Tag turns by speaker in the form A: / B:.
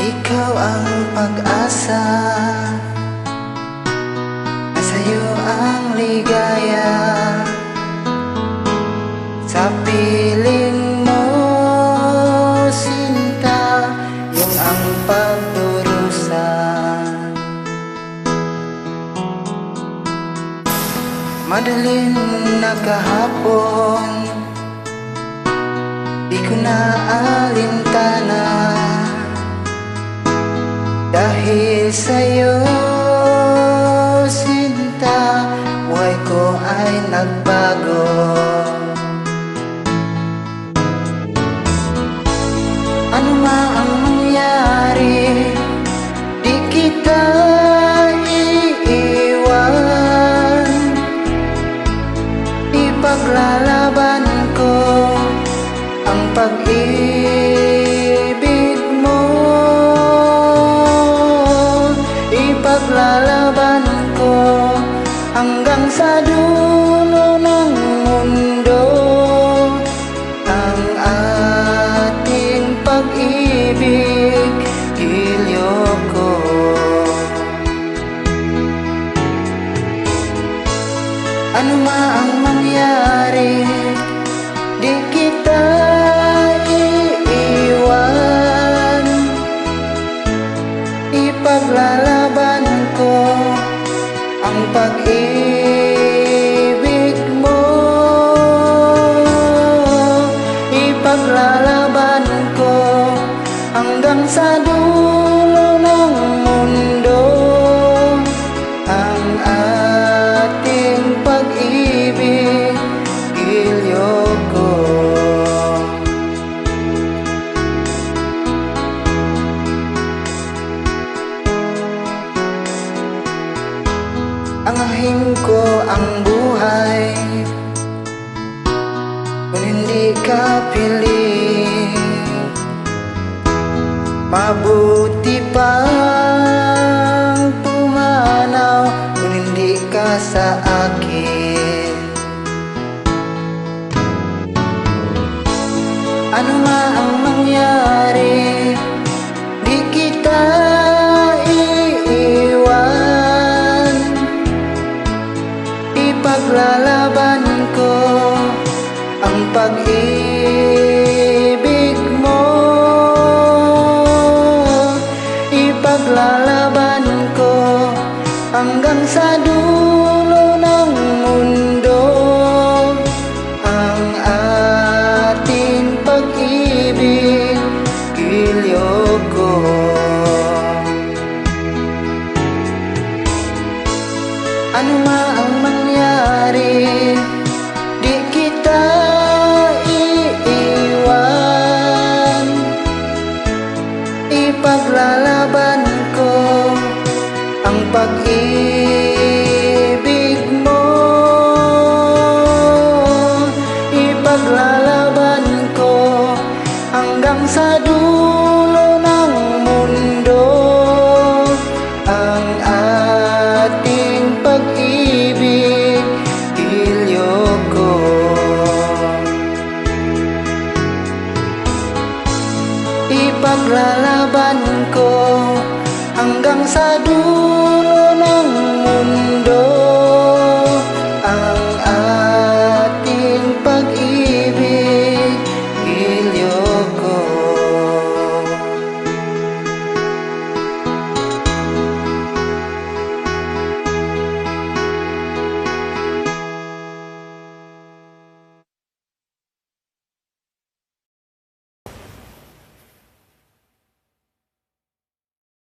A: Ikaw ang pag-asa, sa'yo ang ligaya. Sa piling mo, sinta, yung ang pagdurusa. Madaling na kahapon, di ko na alintana. Dahil sa'yo, sinta, buhay ko ay nagbago. Ano ma ang mangyari, di kita iiwan. Ipaglalaban ko ang pag-ibig mo. Ipaglalaban ko hanggang sa dulo ng mundo ang ating pag-ibig, Giliw ko. Ano ma ang mangyari, di kita iiwan. Ipaglalaban ko ang pag-ibig mo. Ipaglalaban ko hanggang sa dulo ng mundo ang ating pag-ibig, Giliw ko. Angahin ko ang buhay kung hindi ka piling. Mabuti pang pumanaw kung hindi ka sa akin. Ano nga ang mangyari, di kita iiwan. Ipaglalaban ko ang pag-ibig mo. Ipaglalaban ko hanggang sa dulo ng mundo ang ating pag-ibig, Giliw ko. Ano nga ang mangyari, di kita iiwan. Ipaglalaban ko ang pag-ibig mo. Ipaglalaban ko hanggang sa dulo ng mundo ang ating pag-ibig, Giliw ko. Ipaglalaban ko hanggang sa dulo